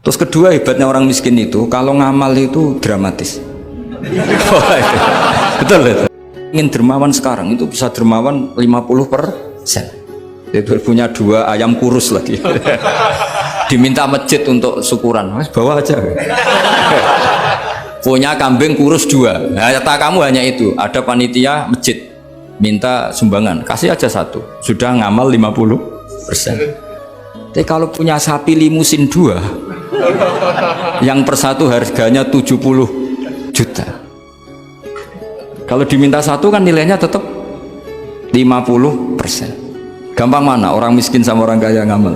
Terus kedua, hebatnya orang miskin itu kalau ngamal itu dramatis. Betul itu. Ingin dermawan sekarang itu bisa dermawan 50%. Itu punya 2 ayam kurus lagi. Diminta masjid untuk syukuran, mas bawa aja. Punya kambing kurus 2. Nah, kata kamu hanya itu. Ada panitia masjid minta sumbangan, kasih aja 1. Sudah ngamal 50%. Tapi kalau punya sapi limusin 2, yang per 1 harganya 70 juta. Kalau diminta 1 kan nilainya tetap 50%. Gampang mana orang miskin sama orang kaya ngamal?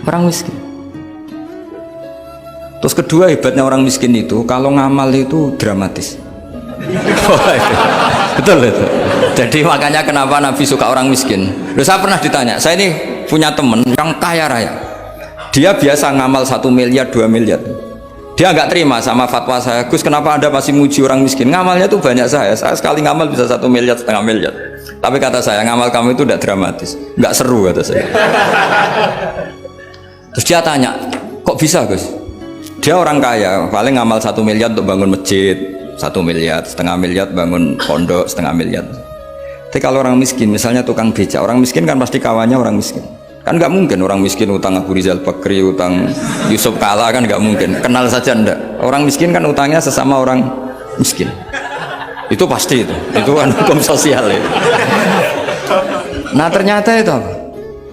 Orang miskin. Terus kedua, hebatnya orang miskin itu kalau ngamal itu dramatis. Betul itu. Jadi makanya kenapa Nabi suka orang miskin. Loh, saya pernah ditanya, saya ini punya teman yang kaya raya. Dia biasa ngamal 1 miliar 2 miliar. Dia nggak terima sama fatwa saya, Gus kenapa Anda masih muji orang miskin? Ngamalnya tuh banyak saya sekali ngamal bisa 1,5 miliar. Tapi kata saya, ngamal kamu itu tidak dramatis, nggak seru kata saya. Terus dia tanya, kok bisa Gus? Dia orang kaya, paling ngamal 1 miliar untuk bangun masjid, 1 miliar, 1,5 miliar bangun pondok, 1,5 miliar. Tapi kalau orang miskin, misalnya tukang beca, orang miskin kan pasti kawannya orang miskin. Kan nggak mungkin orang miskin utang Abu Rizal Bakri, utang Yusuf Kala, kan nggak mungkin. Kenal saja enggak. Orang miskin kan utangnya sesama orang miskin. Itu pasti itu kan hukum sosial ya. Nah ternyata itu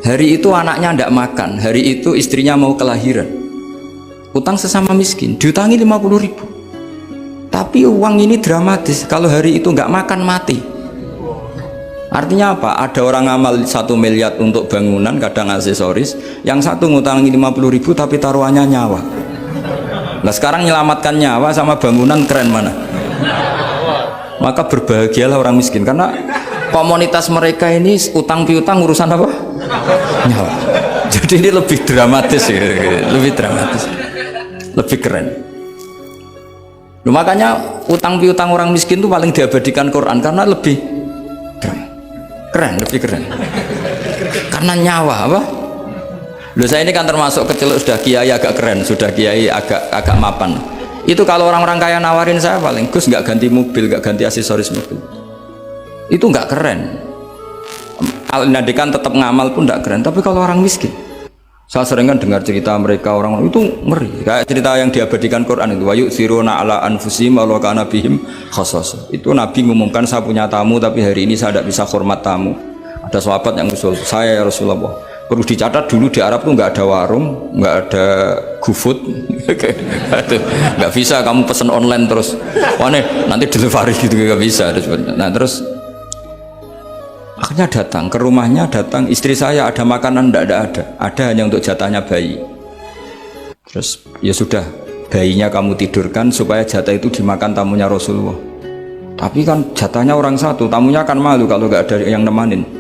hari itu anaknya ndak makan, hari itu istrinya mau kelahiran, utang sesama miskin diutangi 50.000. Tapi uang ini dramatis, kalau hari itu nggak makan mati. Artinya apa? Ada orang ngamal 1 miliar untuk bangunan kadang aksesoris, yang satu ngutangi 50.000 tapi taruhannya nyawa. Nah sekarang menyelamatkan nyawa sama bangunan keren mana? Maka berbahagialah orang miskin karena komunitas mereka ini utang piutang urusan apa? Nyawa. Jadi ini lebih dramatis ya, lebih dramatis, lebih keren. Loh, makanya utang piutang orang miskin itu paling diabadikan Quran karena lebih keren, lebih keren. Karena nyawa apa? Loh saya ini kan termasuk kecil sudah kiai agak keren, sudah kiai agak mapan. Itu kalau orang-orang kaya nawarin saya paling Gus nggak ganti mobil, nggak ganti aksesoris mobil, itu nggak keren. Al-Nadikan tetap ngamal pun nggak keren. Tapi kalau orang miskin, saya sering kan dengar cerita mereka orang itu ngeri. Kayak cerita yang diabadikan Quran itu, wa yu'thiruna ala anfusihim walau kana bihim khassasah. Itu Nabi ngumumkan saya punya tamu tapi hari ini saya tidak bisa hormat tamu. Ada sahabat yang usul saya, ya Rasulullah, perlu dicatat dulu di Arab tuh nggak ada warung, nggak ada GoFood, nggak bisa kamu pesen online terus, wah nih nanti delivery gitu nggak bisa. Nah terus akhirnya datang ke rumahnya, datang istri saya ada makanan tidak ada hanya untuk jatahnya bayi. Terus ya sudah, bayinya kamu tidurkan supaya jatah itu dimakan tamunya Rasulullah. Tapi kan jatahnya orang satu, tamunya kan malu kalau nggak ada yang nemanin.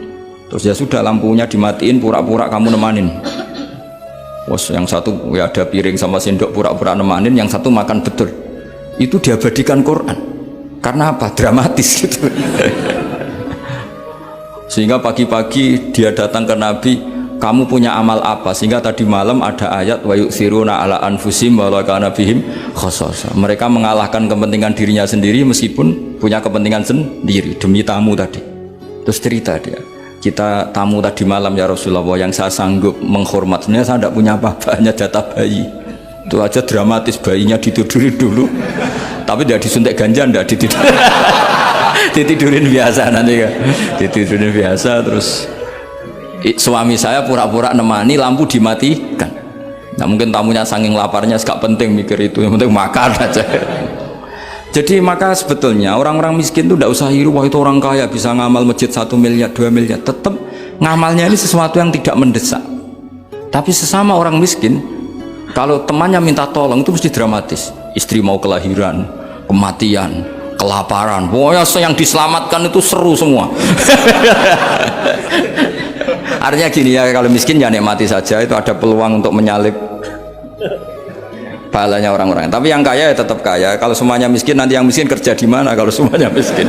Terus ya sudah, lampunya dimatiin, pura-pura kamu nemanin. Bos yang satu ya ada piring sama sendok, pura-pura nemanin, yang satu makan betul. Itu diabadikan Quran. Karena apa? Dramatis gitu. Sehingga pagi-pagi dia datang ke Nabi, kamu punya amal apa? Sehingga tadi malam ada ayat wa yu'thiruna ala anfusihim walau kana bihim khassasah. Mereka mengalahkan kepentingan dirinya sendiri meskipun punya kepentingan sendiri demi tamu tadi. Terus cerita dia, kita tamu tadi malam ya Rasulullah, yang saya sanggup menghormat, sebenarnya saya tidak punya apa-apa, hanya jatah bayi. Itu aja dramatis, bayinya ditidurin dulu, tapi tidak disuntik ganja, tidak ditidurin. Ditidurin biasa nanti kan, ditidurin biasa. Terus suami saya pura-pura nemani, lampu dimatikan. Nah mungkin tamunya saking laparnya gak penting mikir itu, yang penting makan aja. Jadi maka sebetulnya orang-orang miskin itu tidak usah hiru, wah itu orang kaya bisa ngamal masjid 1 miliar 2 miliar. Tetap ngamalnya ini sesuatu yang tidak mendesak. Tapi sesama orang miskin, kalau temannya minta tolong itu mesti dramatis. Istri mau kelahiran, kematian, kelaparan, pokoknya yang diselamatkan itu seru semua. Artinya gini ya, kalau miskin ya nikmati saja, itu ada peluang untuk menyalip pahalanya orang-orang. Tapi yang kaya ya tetap kaya. Kalau semuanya miskin, nanti yang miskin kerja di mana kalau semuanya miskin?